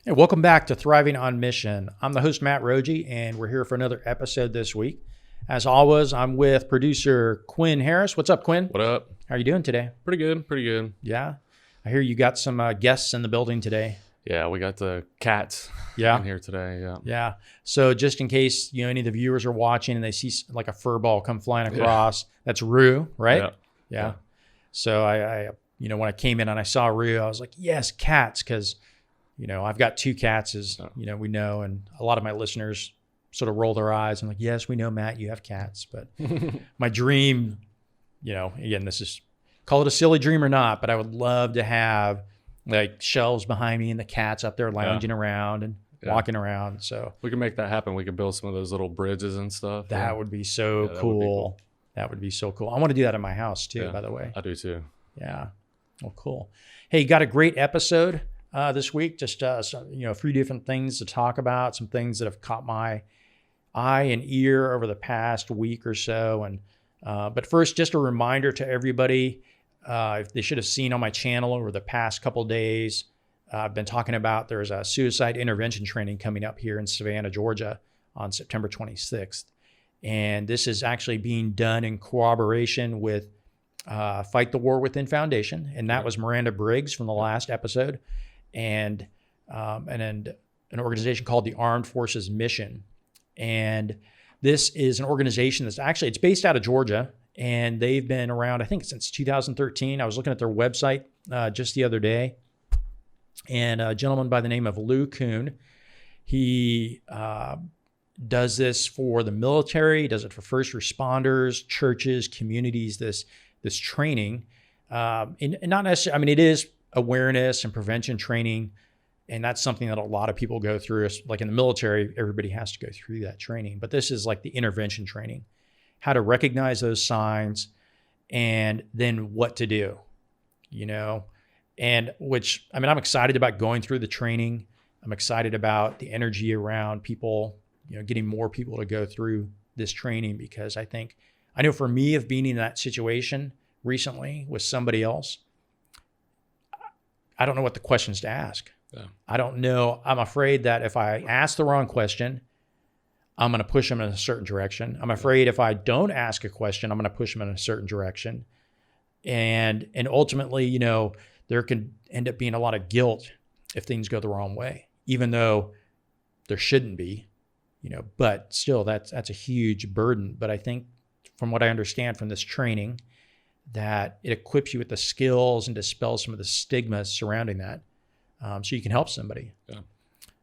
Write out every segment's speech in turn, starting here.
Hey, welcome back to Thriving on Mission. I'm the host, Matt Rogie, and we're here for another episode this week. As always, I'm with producer Quinn Harris. What's up, Quinn? What up? How are you doing today? Pretty good. Yeah. I hear you got some guests in the building today. Yeah, we got the cats Yeah. in here today. Yeah. Yeah. So just in case, any of the viewers are watching and they see like a fur ball come flying across, that's Rue, right? Yeah. So I when I came in and I saw Rue, I was like, yes, cats, because I've got two cats, as we know, and a lot of my listeners sort of roll their eyes. I'm like, yes, we know, Matt, you have cats. But my dream, again, this is, call it a silly dream or not, but I would love to have like shelves behind me and the cats up there lounging around and walking around. So we can make that happen. We can build some of those little bridges and stuff. That would be so cool. That would be so cool. I want to do that in my house too, by the way. I do too. Yeah. Well, cool. Hey, got a great episode this week. Just a few different things to talk about, some things that have caught my eye and ear over the past week or so. And but first, just a reminder to everybody, if they should have seen on my channel over the past couple of days, I've been talking about there's a suicide intervention training coming up here in Savannah, Georgia on September 26th. And this is actually being done in cooperation with Fight the War Within Foundation. And that was Miranda Briggs from the last episode. And an organization called the Armed Forces Mission. And this is an organization that's actually, it's based out of Georgia, and they've been around, I think, since 2013. I was looking at their website just the other day, and a gentleman by the name of Lou Kuhn, he does this for the military, does it for first responders, churches, communities, this training. And not necessarily, it is awareness and prevention training. And that's something that a lot of people go through. Like in the military, everybody has to go through that training. But this is like the intervention training, how to recognize those signs and then what to do, and which, I'm excited about going through the training. I'm excited about the energy around people, getting more people to go through this training, because I know for me, of being in that situation recently with somebody else, I don't know what the questions to ask. Yeah. I don't know. I'm afraid that if I ask the wrong question, I'm going to push them in a certain direction. I'm afraid if I don't ask a question, I'm going to push them in a certain direction. And ultimately, there can end up being a lot of guilt if things go the wrong way, even though there shouldn't be, but still that's a huge burden. But I think from what I understand from this training, that it equips you with the skills and dispels some of the stigmas surrounding that. So you can help somebody. Yeah.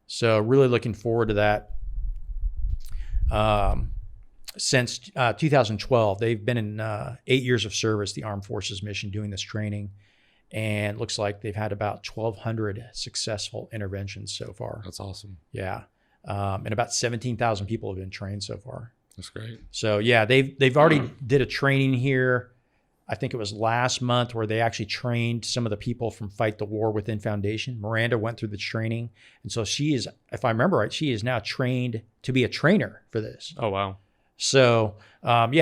So really looking forward to that. Since 2012, they've been in 8 years of service, the Armed Forces Mission, doing this training. And it looks like they've had about 1,200 successful interventions so far. That's awesome. Yeah. And about 17,000 people have been trained so far. That's great. So yeah, they've already did a training here. I think it was last month, where they actually trained some of the people from Fight the War Within Foundation. Miranda went through the training. And so she is, if I remember right, she is now trained to be a trainer for this. Oh, wow. So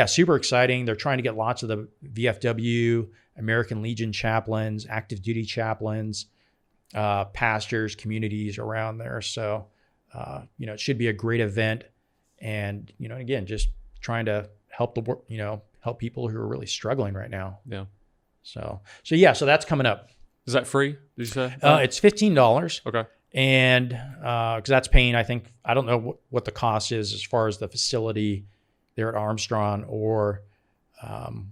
super exciting. They're trying to get lots of the VFW, American Legion chaplains, active duty chaplains, pastors, communities around there. So, it should be a great event. And, again, just trying to help help people who are really struggling right now. Yeah. So that's coming up. Is that free? Did you say? It's $15. Okay. And because that's paying, I don't know what the cost is as far as the facility there at Armstrong, or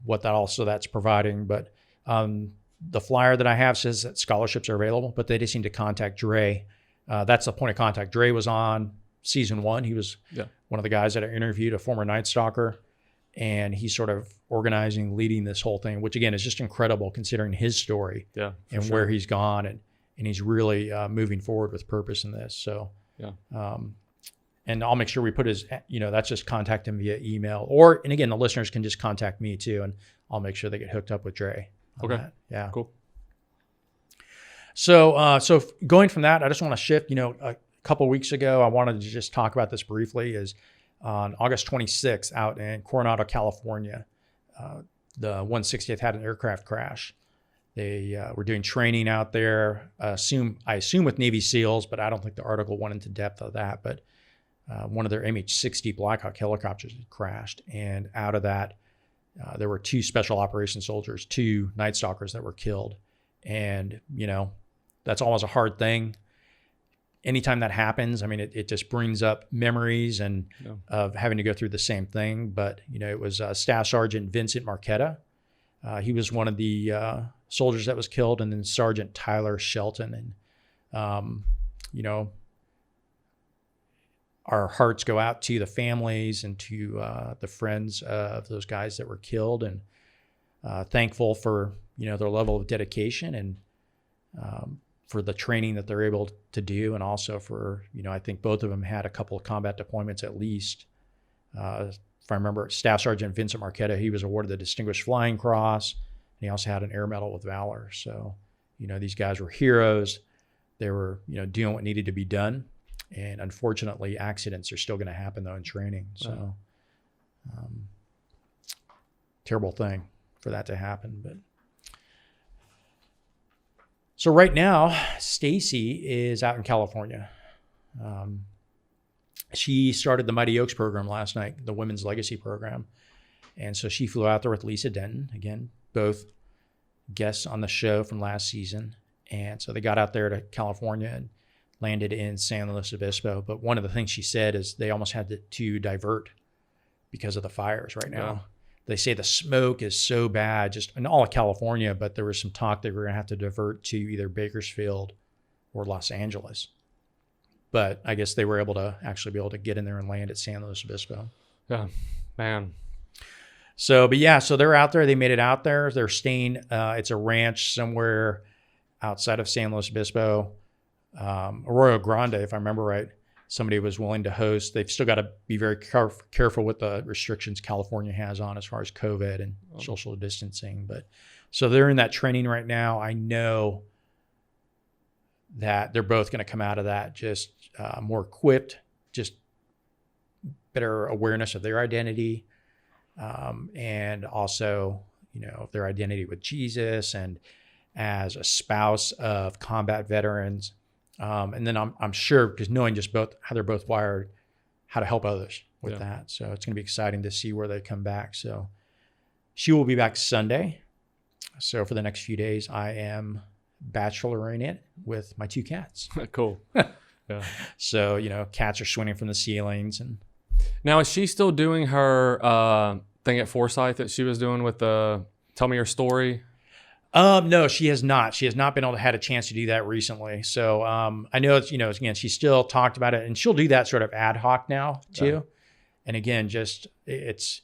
what that's providing. But the flyer that I have says that scholarships are available, but they just need to contact Dre. That's the point of contact. Dre was on season 1. He was one of the guys that I interviewed, a former Night Stalker. And he's sort of organizing, leading this whole thing, which again is just incredible considering his story and where he's gone. And he's really moving forward with purpose in this. So, and I'll make sure we put his, that's just contact him via email, and again, the listeners can just contact me too. And I'll make sure they get hooked up with Dre. Okay. That. Yeah. Cool. So going from that, I just want to shift, a couple of weeks ago, I wanted to just talk about this briefly, is on August 26th out in Coronado, California, the 160th had an aircraft crash. They were doing training out there. I assume with Navy SEALs, but I don't think the article went into depth of that. But one of their MH-60 Black Hawk helicopters had crashed, and out of that, there were 2 special operations soldiers, 2 Night Stalkers that were killed. And that's always a hard thing. Anytime that happens, I mean, it just brings up memories and of having to go through the same thing. But it was Staff Sergeant Vincent Marquetta. He was one of the soldiers that was killed, and then Sergeant Tyler Shelton. And, our hearts go out to the families and to the friends of those guys that were killed, and thankful for, their level of dedication and for the training that they're able to do. And also for, I think both of them had a couple of combat deployments at least. If I remember, Staff Sergeant Vincent Marquetta, he was awarded the Distinguished Flying Cross, and he also had an Air Medal with Valor. So, these guys were heroes. They were, doing what needed to be done. And unfortunately, accidents are still going to happen, though, in training. So, terrible thing for that to happen. But so right now, Stacy is out in California. She started the Mighty Oaks program last night, the Women's Legacy program. And so she flew out there with Lisa Denton, again, both guests on the show from last season. And so they got out there to California and landed in San Luis Obispo. But one of the things she said is they almost had to divert because of the fires right now. Yeah. They say the smoke is so bad just in all of California, but there was some talk they were going to have to divert to either Bakersfield or Los Angeles. But I guess they were able to get in there and land at San Luis Obispo. Yeah, man. So, but yeah, so they're out there. They made it out there. They're staying. It's a ranch somewhere outside of San Luis Obispo. Arroyo Grande, if I remember right, somebody was willing to host. They've still got to be very careful with the restrictions California has on as far as COVID and social distancing. But so they're in that training right now. I know that they're both going to come out of that just more equipped, just better awareness of their identity, and also, their identity with Jesus and as a spouse of combat veterans. And then I'm sure, because knowing just both how they're both wired, how to help others with that. So it's going to be exciting to see where they come back. So she will be back Sunday. So for the next few days, I am bacheloring it with my 2 cats. Cool. Yeah. So, cats are swinging from the ceilings. And now, is she still doing her thing at Forsyth that she was doing with the Tell Me Your Story? No, she has not. She has not been able to had a chance to do that recently. So I know it's, again, she still talked about it, and she'll do that sort of ad hoc now too. Yeah. And again, just it's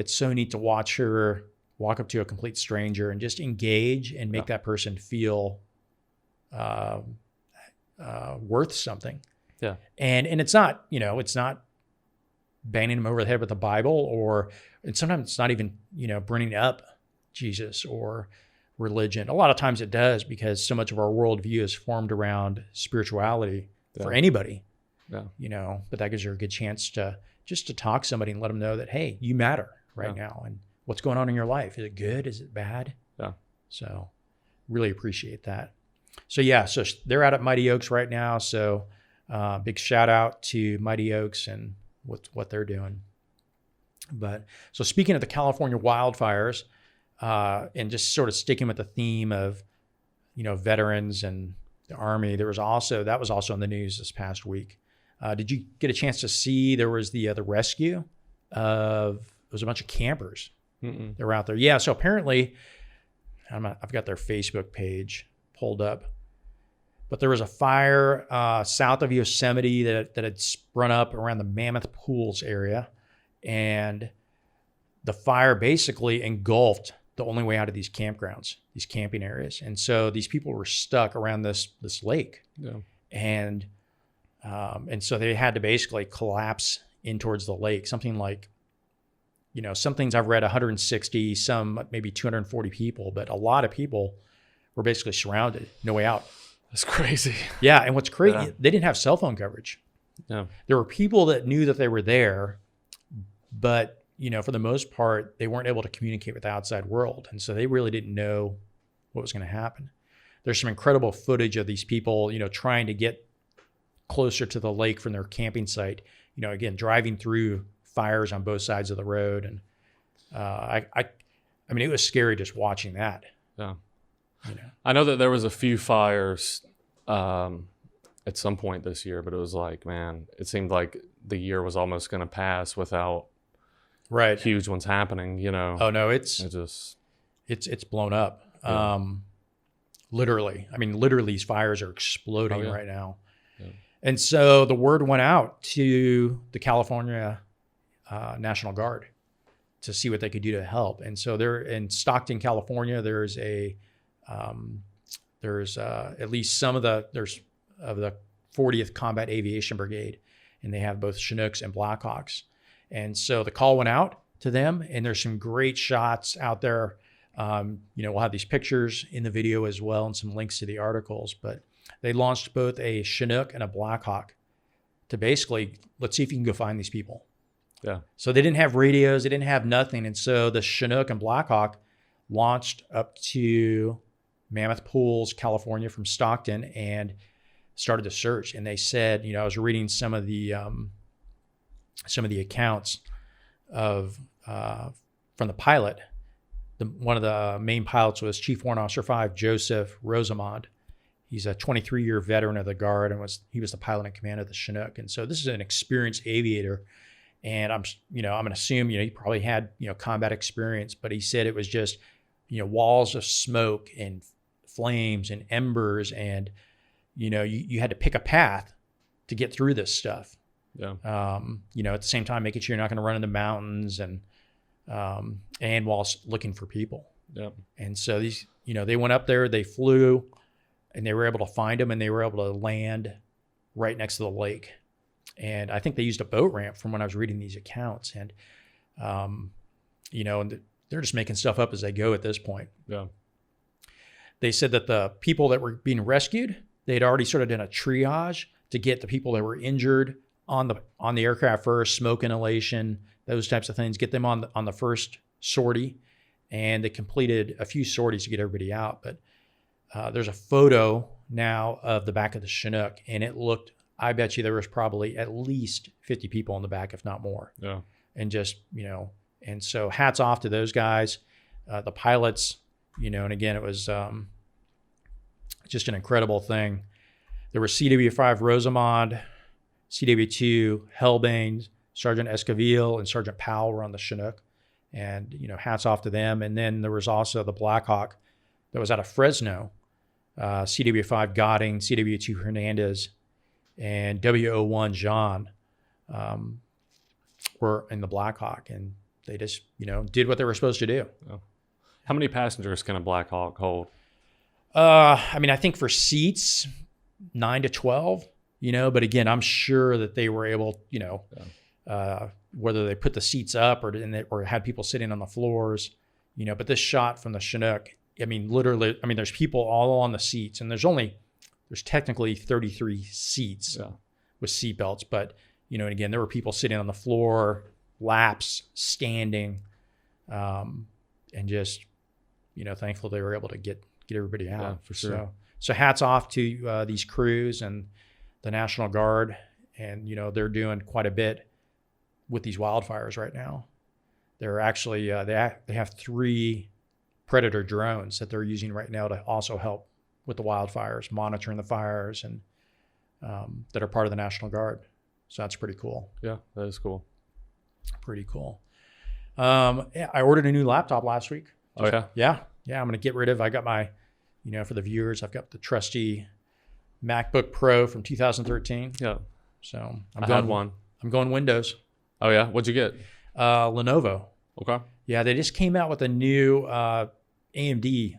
so neat to watch her walk up to a complete stranger and just engage and make that person feel worth something. Yeah. And it's not, it's not banging them over the head with the Bible, and sometimes it's not even, bringing up Jesus or religion. A lot of times it does, because so much of our worldview is formed around spirituality for anybody. Yeah. But that gives you a good chance to talk to somebody and let them know that, hey, you matter now. And what's going on in your life? Is it good? Is it bad? Yeah. So really appreciate that. So so they're out at Mighty Oaks right now. So big shout out to Mighty Oaks and what they're doing. But so speaking of the California wildfires, and just sort of sticking with the theme of, veterans and the Army, that was also in the news this past week. Did you get a chance to see there was the rescue of, there was a bunch of campers that were out there? Yeah. So apparently, I've got their Facebook page pulled up, but there was a fire south of Yosemite that had sprung up around the Mammoth Pools area, and the fire basically engulfed the only way out of these campgrounds, these camping areas. And so these people were stuck around this lake. Yeah. And so they had to basically collapse in towards the lake. Something like, some things I've read 160, some maybe 240 people, but a lot of people were basically surrounded, no way out. That's crazy. Yeah. And what's crazy, they didn't have cell phone coverage. Yeah. There were people that knew that they were there, but for the most part, they weren't able to communicate with the outside world. And so they really didn't know what was going to happen. There's some incredible footage of these people, trying to get closer to the lake from their camping site. Again, driving through fires on both sides of the road, and I mean, it was scary just watching that. Yeah. I know that there was a few fires at some point this year, but it was like, man, it seemed like the year was almost going to pass without huge ones happening, Oh no, it's blown up. Yeah. Literally. I mean, literally these fires are exploding right now. Yeah. And so the word went out to the California National Guard to see what they could do to help. And so they're in Stockton, California. There's at least some of the 40th Combat Aviation Brigade, and they have both Chinooks and Blackhawks. And so the call went out to them, and there's some great shots out there. We'll have these pictures in the video as well and some links to the articles, but they launched both a Chinook and a Blackhawk to basically, let's see if you can go find these people. Yeah. So they didn't have radios, they didn't have nothing. And so the Chinook and Blackhawk launched up to Mammoth Pools, California from Stockton, and started the search. And they said, I was reading some of the accounts of from the pilot. One of the main pilots was Chief Warrant Officer 5, Joseph Rosamond. He's a 23-year veteran of the Guard, and he was the pilot in command of the Chinook. And so this is an experienced aviator. And I'm going to assume, he probably had, combat experience, but he said it was just, walls of smoke and flames and embers. And, you had to pick a path to get through this stuff. Yeah. At the same time, making sure you're not going to run into mountains and whilst looking for people. Yeah. And so these, they went up there, they flew, and they were able to find them, and they were able to land right next to the lake. And I think they used a boat ramp from when I was reading these accounts. And, and they're just making stuff up as they go at this point. Yeah. They said that the people that were being rescued, they had already sort of done a triage to get the people that were injured on the aircraft first, smoke inhalation, those types of things, get them on the first sortie. And they completed a few sorties to get everybody out. But there's a photo now of the back of the Chinook, and it looked, I bet you there was probably at least 50 people in the back, if not more. Yeah. And just, and so hats off to those guys, the pilots, and again, it was just an incredible thing. There were CW5 Rosamond, CW2 Hellbane, Sergeant Esquivel and Sergeant Powell were on the Chinook, and, hats off to them. And then there was also the Blackhawk that was out of Fresno, CW5 Godding, CW2 Hernandez, and WO1 Jean were in the Blackhawk, and they just, did what they were supposed to do. Oh. How many passengers can a Blackhawk hold? I think for seats, 9 to 12, but again, I'm sure that they were able, whether they put the seats up or had people sitting on the floors, but this shot from the Chinook, literally, there's people all on the seats, and there's technically 33 seats with seat belts, but, and again, there were people sitting on the floor, laps, standing, and just, thankful they were able to get everybody out. Yeah, for sure. So hats off to these crews and the National Guard, and, they're doing quite a bit with these wildfires right now. They're actually, they have 3 Predator drones that they're using right now to also help with the wildfires, monitoring the fires, and that are part of the National Guard. So that's pretty cool. Yeah, that is cool. Pretty cool. I ordered a new laptop last week. Oh, yeah? Yeah. I'm going to get rid of, I got my, for the viewers, I've got the trusty MacBook Pro from 2013. Yeah. So I had one. I'm going Windows. Oh, yeah? What'd you get? Lenovo. Okay. Yeah, they just came out with a new AMD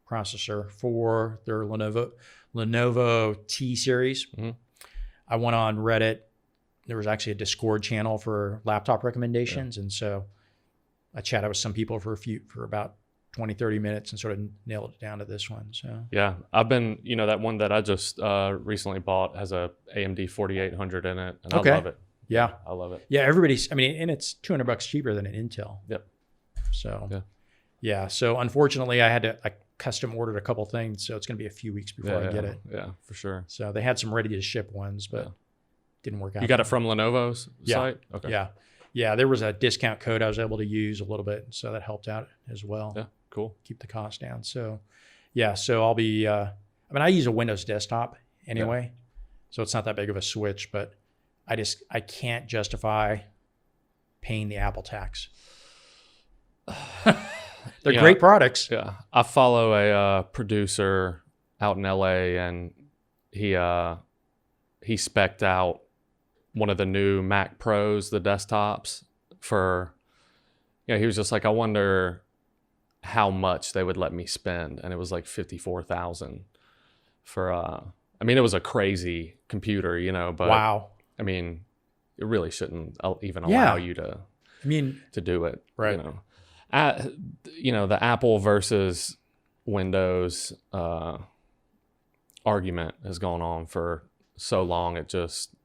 processor for their Lenovo T series. Mm-hmm. I went on Reddit. There was actually a Discord channel for laptop recommendations. And so I chatted with some people for about 20, 30 minutes and sort of nailed it down to this one. So yeah, I've been, that one that I just recently bought has a AMD 4800 in it, and I love it. Yeah. I love it. Yeah, everybody's, and it's $200 cheaper than an Intel. Yep. So yeah. So unfortunately I custom ordered a couple things, so it's going to be a few weeks before I get it. Yeah, for sure. So they had some ready to ship ones, but didn't work out. You got it from Lenovo's site? Okay. Yeah. Yeah, there was a discount code I was able to use a little bit, so that helped out as well. Yeah, cool. Keep the cost down. So, yeah, so I'll be, I use a Windows desktop anyway, so it's not that big of a switch, but I can't justify paying the Apple tax. They're great products. Yeah. I follow a producer out in LA, and he spec'd out one of the new Mac Pros, the desktops, for, he was just like, I wonder how much they would let me spend. And it was like $54,000 for, it was a crazy computer, but wow. It really shouldn't even allow you to do it. Right. The Apple versus Windows argument has gone on for so long. It just,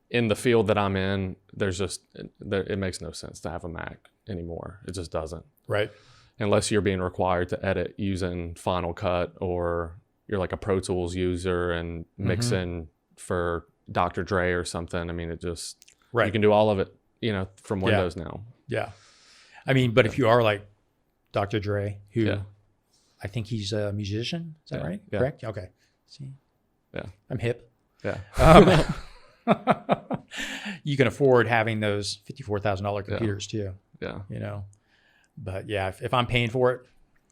in the field that I'm in, it makes no sense to have a Mac anymore. It just doesn't. Right. Unless you're being required to edit using Final Cut, or you're like a Pro Tools user and mixing for Dr. Dre or something. It just, you can do all of it, from Windows now. Yeah. But if you are like Dr. Dre, who I think he's a musician, is that right? Yeah. Correct? Okay. See? Yeah. I'm hip. Yeah. You can afford having those $54,000 computers too. Yeah. But yeah, if I'm paying for it,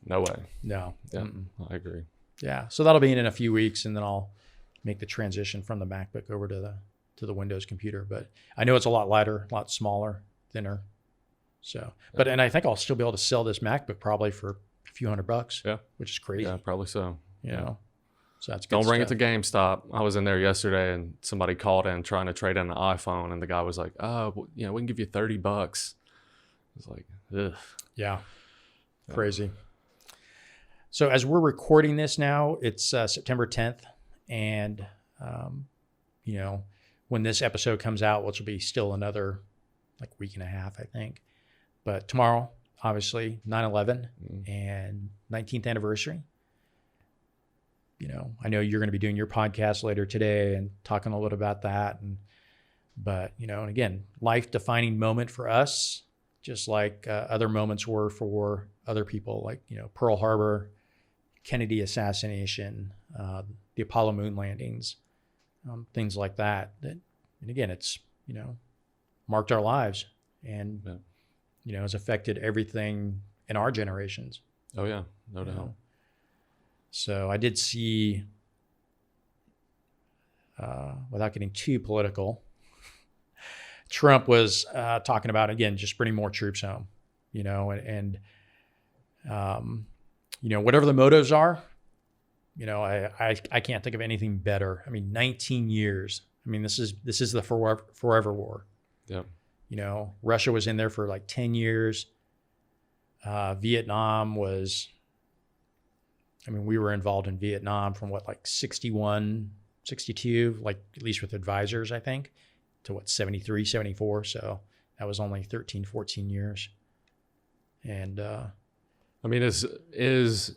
no way. No. Yeah, I agree. Yeah. So that'll be in a few weeks, and then I'll make the transition from the MacBook over to the Windows computer. But I know it's a lot lighter, a lot smaller, thinner. So, and I think I'll still be able to sell this MacBook probably for a few $100. Yeah. Which is crazy. Yeah, probably so. You know, so that's good. Don't bring it to GameStop. I was in there yesterday, and somebody called in trying to trade in an iPhone, and the guy was like, "Oh, we can give you $30." It's like, ugh. Yeah. Crazy. So as we're recording this now, it's September 10th, and when this episode comes out, which will be still another week and a half, I think. But tomorrow, obviously, 9/11 and 19th anniversary. I know you're going to be doing your podcast later today and talking a little about that. But and again, life-defining moment for us, just like other moments were for other people, like, Pearl Harbor, Kennedy assassination, the Apollo moon landings, things like that. And again, it's, marked our lives and, has affected everything in our generations. Oh, yeah. No doubt. So I did see, without getting too political, Trump was talking about, again, just bringing more troops home, and whatever the motives are, I can't think of anything better. 19 years. This is the forever war. Yep. Russia was in there for 10 years. Vietnam was, we were involved in Vietnam from 61, 62, at least with advisors, I think, to 73, 74. So that was only 13, 14 years. And, is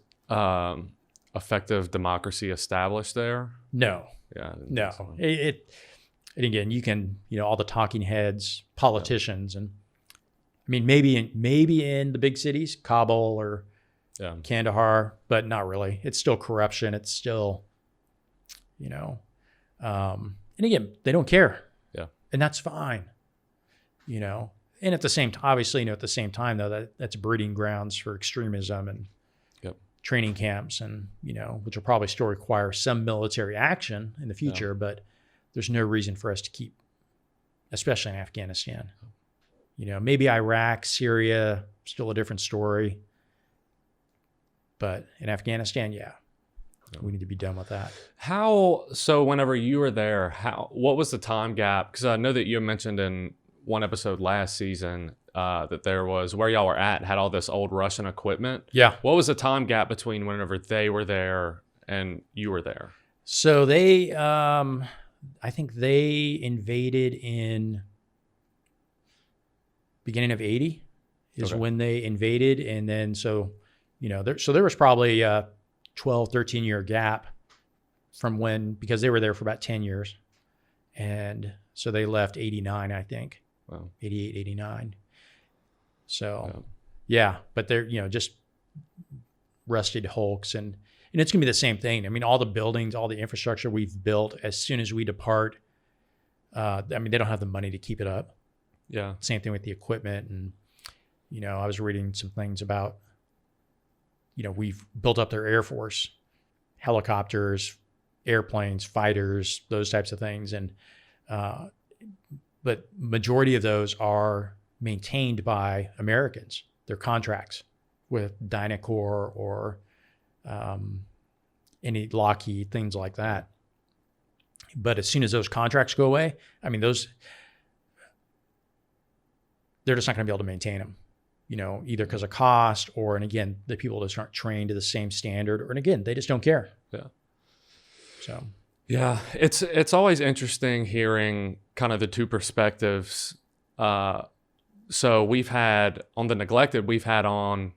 effective democracy established there? No. Yeah. No. So. And again, you can, all the talking heads, politicians, and maybe in the big cities, Kabul or Kandahar, but not really. It's still corruption. It's still, and again, they don't care. Yeah. And that's fine, and at the same time, obviously, at the same time, though, that's breeding grounds for extremism and training camps, and, which will probably still require some military action in the future, but there's no reason for us to keep, especially in Afghanistan. Maybe Iraq, Syria, still a different story. But in Afghanistan, we need to be done with that. So whenever you were there, what was the time gap? Because I know that you mentioned in one episode last season that there was, where y'all were at, had all this old Russian equipment. Yeah. What was the time gap between whenever they were there and you were there? So they, I think they invaded in beginning of 80 is when they invaded. And then, so So there was probably a 12, 13 year gap from when, because they were there for about 10 years. And so they left 89, I think. Wow. 88, 89. So yeah, but they're, just rusted hulks, and it's going to be the same thing. I mean, all the buildings, all the infrastructure we've built, as soon as we depart, they don't have the money to keep it up. Yeah. Same thing with the equipment. And, I was reading some things about, we've built up their Air Force, helicopters, airplanes, fighters, those types of things. And, but majority of those are maintained by Americans. They're contracts with Dynacor or any Lockheed, things like that. But as soon as those contracts go away, they're just not going to be able to maintain them, either because of cost and again, the people just aren't trained to the same standard, and again, they just don't care. Yeah. So. Yeah, it's always interesting hearing kind of the two perspectives. So we've had on the neglected, we've had on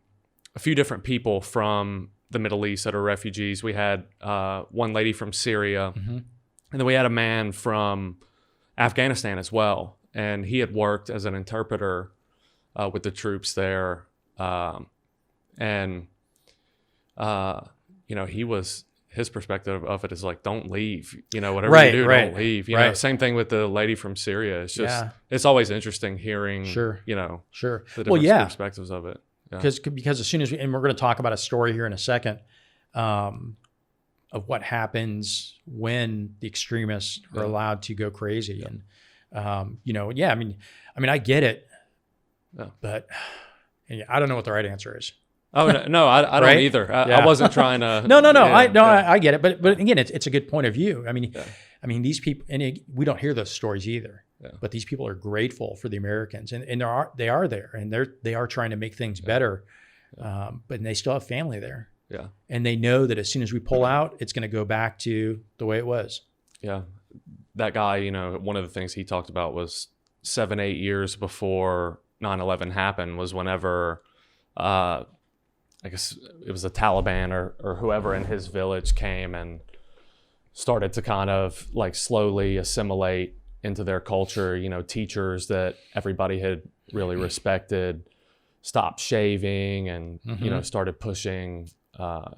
a few different people from the Middle East that are refugees. We had one lady from Syria, mm-hmm. and then we had a man from Afghanistan as well. And he had worked as an interpreter with the troops there. His perspective of it is like, don't leave, whatever you do, don't leave. Same thing with the lady from Syria. It's just, it's always interesting hearing, Sure. the Well, different perspectives of it. Because as soon as and we're going to talk about a story here in a second, of what happens when the extremists are allowed to go crazy. And, I get it, but I don't know what the right answer is. Oh no, I don't either. I wasn't trying to. No. I get it, but again, it's a good point of view. These people, and we don't hear those stories either. Yeah. But these people are grateful for the Americans, and they are there, and they are trying to make things better. But they still have family there. Yeah, and they know that as soon as we pull out, it's going to go back to the way it was. Yeah, that guy, one of the things he talked about was 7-8 years before 9/11 happened was whenever. I guess it was the Taliban or whoever in his village came and started to kind of like slowly assimilate into their culture. Teachers that everybody had really respected stopped shaving and, mm-hmm. Started pushing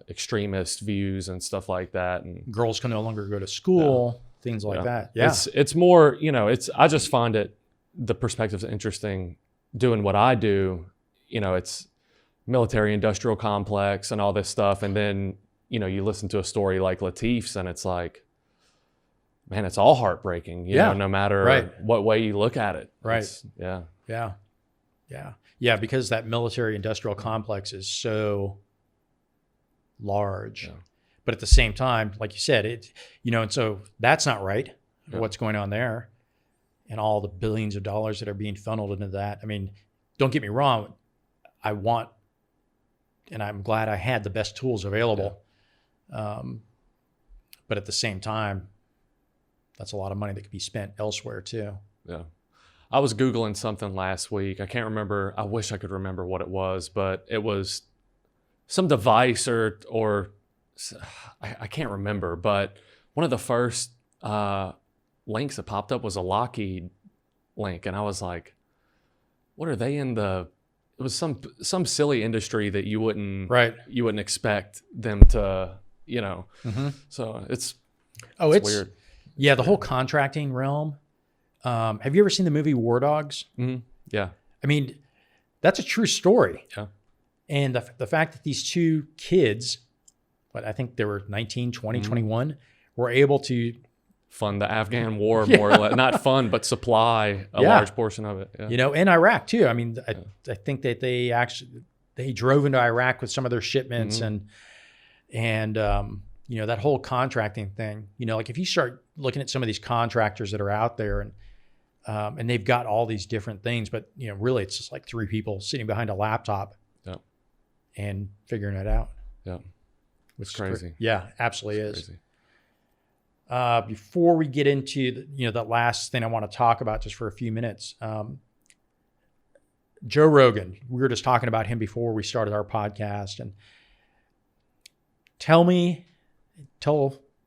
extremist views and stuff like that. And girls can no longer go to school, things like that. Yeah. It's more, I just find the perspective's interesting doing what I do. It's military industrial complex and all this stuff. And then, you listen to a story like Latif's and it's like, man, it's all heartbreaking, no matter what way you look at it. Right. Yeah, because that military industrial complex is so large, but at the same time, like you said, and so that's not right. What's going on there and all the billions of dollars that are being funneled into that. Don't get me wrong. And I'm glad I had the best tools available. But at the same time, that's a lot of money that could be spent elsewhere too. Yeah. I was Googling something last week. I can't remember. I wish I could remember what it was, but it was some device or I can't remember, but one of the first links that popped up was a Lockheed link. And I was like, what are they in it was some silly industry that you wouldn't expect them to, Mm-hmm. So it's weird. Yeah. The whole contracting realm. Have you ever seen the movie War Dogs? Mm-hmm. Yeah. That's a true story. Yeah. And the fact that these two kids, but I think they were 19, 20, 21, were able to fund the Afghan war more or less. Not fund, but supply a large portion of it. Yeah. In Iraq too. I think that they drove into Iraq with some of their shipments and that whole contracting thing, like if you start looking at some of these contractors that are out there and they've got all these different things, but really it's just like three people sitting behind a laptop and figuring it out. Yeah. It's crazy. Yeah, absolutely is. Crazy. Before we get into that last thing I want to talk about just for a few minutes, Joe Rogan. We were just talking about him before we started our podcast. And tell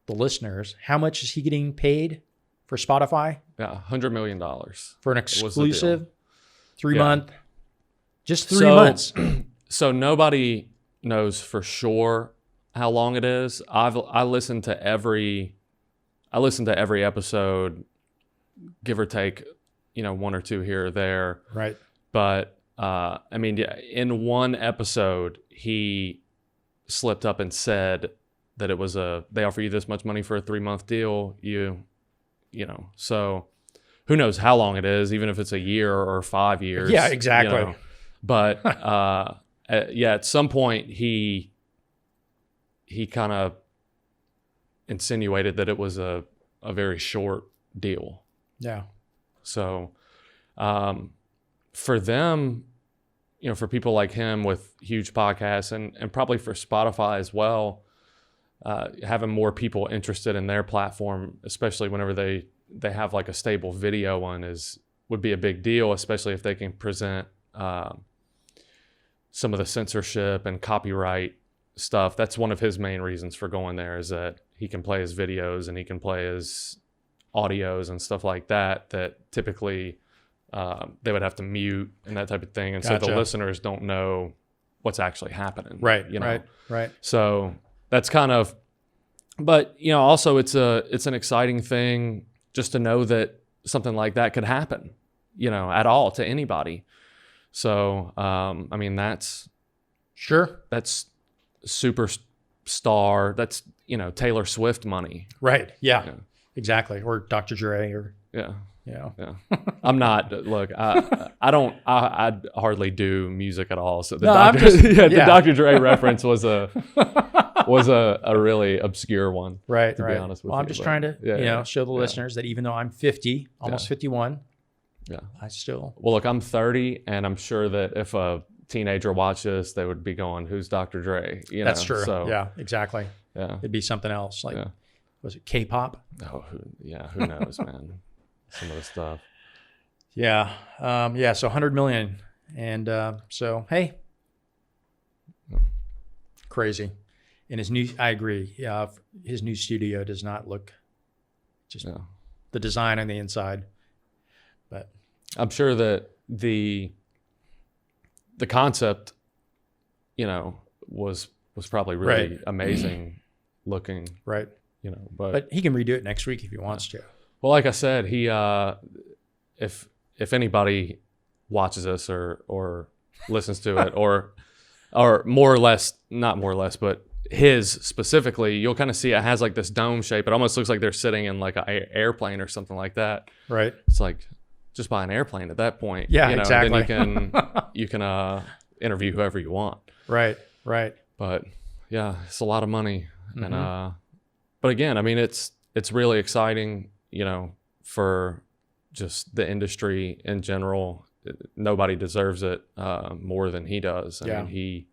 the listeners, how much is he getting paid for Spotify? Yeah, $100 million. For an exclusive 3-month, just 3 months. So nobody knows for sure how long it is. I listened to every episode, give or take, 1 or 2 here or there. Right. But in one episode, he slipped up and said that it was they offer you this much money for a 3-month deal. So who knows how long it is, even if it's a year or 5 years. Yeah, exactly. But at some point he kind of insinuated that it was a very short deal. Yeah. So for them, for people like him with huge podcasts and probably for Spotify as well, having more people interested in their platform, especially whenever they have like a stable video one, would be a big deal, especially if they can present some of the censorship and copyright stuff. That's one of his main reasons for going there, is that he can play his videos and he can play his audios and stuff like that typically they would have to mute and that type of thing. And Gotcha. So the listeners don't know what's actually happening. Right. Right. So that's kind of, but also it's an exciting thing just to know that something like that could happen, at all to anybody. So, that's superstar. That's, Taylor Swift money. Right. Yeah. Exactly. Or Dr. Dre or. Yeah. Yeah. I'm not, look, I hardly do music at all. So the Dr. Dre reference was a really obscure one. Right. To be honest with you. I'm just trying to, show the listeners that even though I'm 50, almost 51, I still. Well, look, I'm 30 and I'm sure that if a teenager watched this, they would be going, "Who's Dr. Dre?" That's true. So, yeah, exactly. Yeah. It'd be something else. Like, was it K-pop? Oh, who knows, man. Some of the stuff. Yeah. So 100 million. And so, hey, crazy. And I agree. His new studio does not look the design on the inside. But I'm sure that the concept, was probably really amazing looking. Right. But he can redo it next week if he wants to. Well, like I said, he if anybody watches us or listens to it or more or less, not more or less, but his specifically, you'll kind of see it has like this dome shape. It almost looks like they're sitting in like an airplane or something like that. Right. It's like just buy an airplane at that point. Yeah, exactly. Then you can interview whoever you want. Right. But yeah, it's a lot of money. Mm-hmm. And but again, it's really exciting, for just the industry in general. Nobody deserves it more than he does. I mean,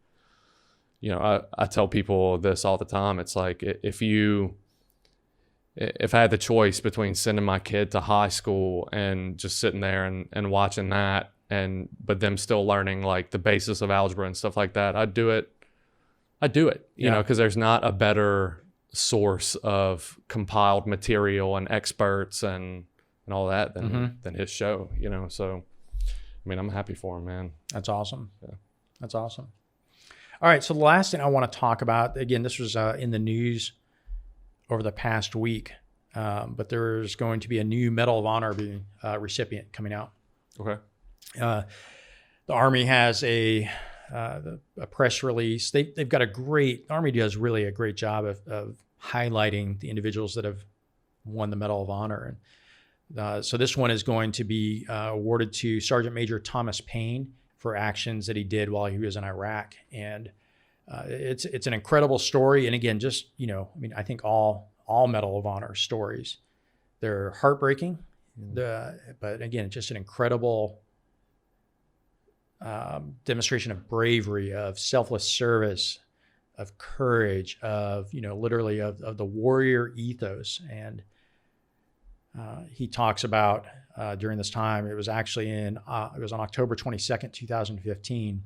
I tell people this all the time. It's like, if I had the choice between sending my kid to high school and just sitting there and watching that, but them still learning like the basis of algebra and stuff like that, I'd do it, because there's not a better source of compiled material and experts and all that than his show, so I mean, I'm happy for him, man. That's awesome. That's awesome. All right, so the last thing I want to talk about, again, this was in the news over the past week, but there's going to be a new Medal of Honor recipient coming out. Okay. The Army has a press release. They've got the Army does really a great job of highlighting the individuals that have won the Medal of Honor. And so this one is going to be awarded to Sergeant Major Thomas Payne for actions that he did while he was in Iraq. And it's an incredible story. And again, just, I think all Medal of Honor stories, they're heartbreaking. But again, just an incredible demonstration of bravery, of selfless service, of courage, of, literally of the warrior ethos. And he talks about during this time. It was actually it was on October 22nd, 2015.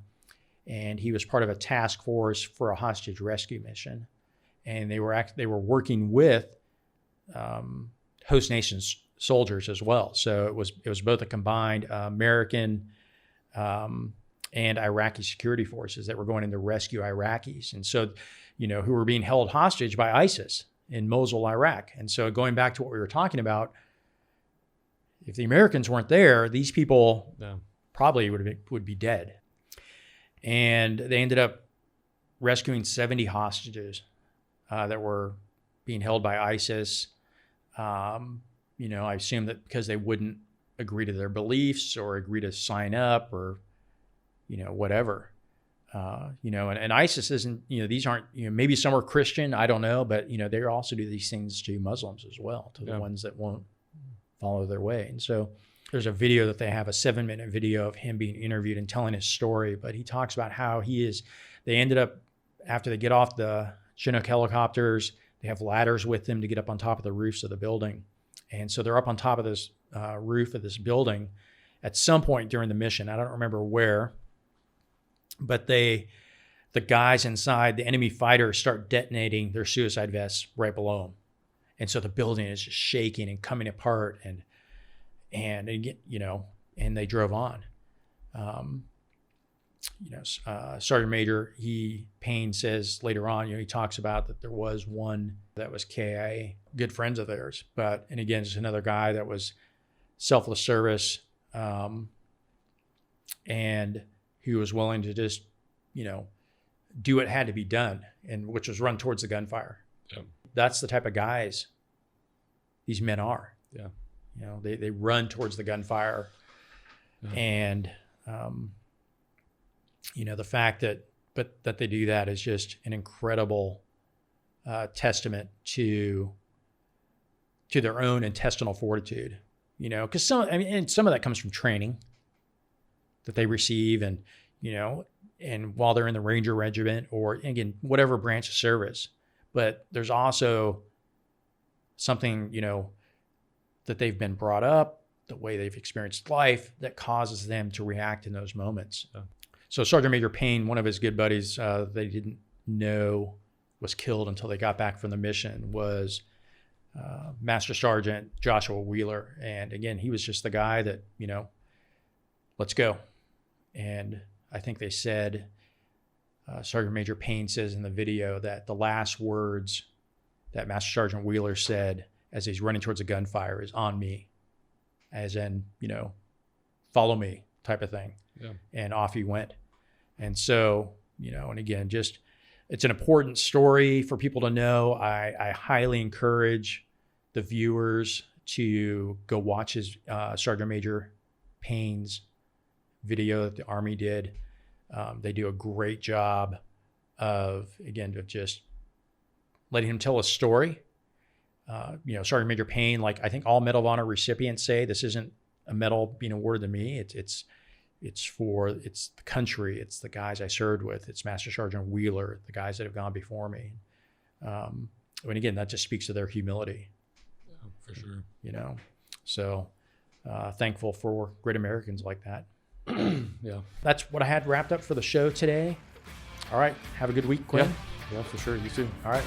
And he was part of a task force for a hostage rescue mission. And they were working with host nations soldiers as well. So it was both a combined American and Iraqi security forces that were going in to rescue Iraqis. And so, who were being held hostage by ISIS in Mosul, Iraq. And so going back to what we were talking about, if the Americans weren't there, these people probably would be dead. And they ended up rescuing 70 hostages that were being held by ISIS. I assume that because they wouldn't agree to their beliefs or agree to sign up or, whatever. And ISIS isn't, these aren't, maybe some are Christian, I don't know, but, they also do these things to Muslims as well, to the ones that won't follow their way. And so there's a video that they have, a 7-minute video of him being interviewed and telling his story, but he talks about how they ended up, after they get off the Chinook helicopters, they have ladders with them to get up on top of the roofs of the building. And so they're up on top of this roof of this building at some point during the mission. I don't remember where, but the guys inside, the enemy fighters, start detonating their suicide vests right below them. And so the building is just shaking and coming apart, and they drove on. Sergeant Major Payne says later on, he talks about that there was one that was KIA, good friends of theirs, and again, just another guy that was selfless service, and he was willing to just, do what had to be done, and which was run towards the gunfire. Yeah. That's the type of guys these men are. Yeah. They run towards the gunfire, and the fact that they do that is just an incredible testament to their own intestinal fortitude. Because some of that comes from training that they receive, and and while they're in the Ranger Regiment or again whatever branch of service, but there's also something that they've been brought up, the way they've experienced life, that causes them to react in those moments. So Sergeant Major Payne, one of his good buddies they didn't know was killed until they got back from the mission, was Master Sergeant Joshua Wheeler. And again, he was just the guy that, let's go. And I think they said, Sergeant Major Payne says in the video that the last words that Master Sergeant Wheeler said as he's running towards a gunfire is "on me," as in, follow me type of thing. Yeah. And off he went. And so, and again, just, it's an important story for people to know. I highly encourage the viewers to go watch his Sergeant Major Payne's video that the Army did. They do a great job of just letting him tell a story. Sergeant Major Payne, like I think all Medal of Honor recipients say, this isn't a medal being awarded to me. It's the country. It's the guys I served with. It's Master Sergeant Wheeler, the guys that have gone before me. And again, that just speaks to their humility. Yeah, for sure. So thankful for great Americans like that. Yeah. That's what I had wrapped up for the show today. All right. Have a good week, Quinn. Yeah, for sure. You too. All right.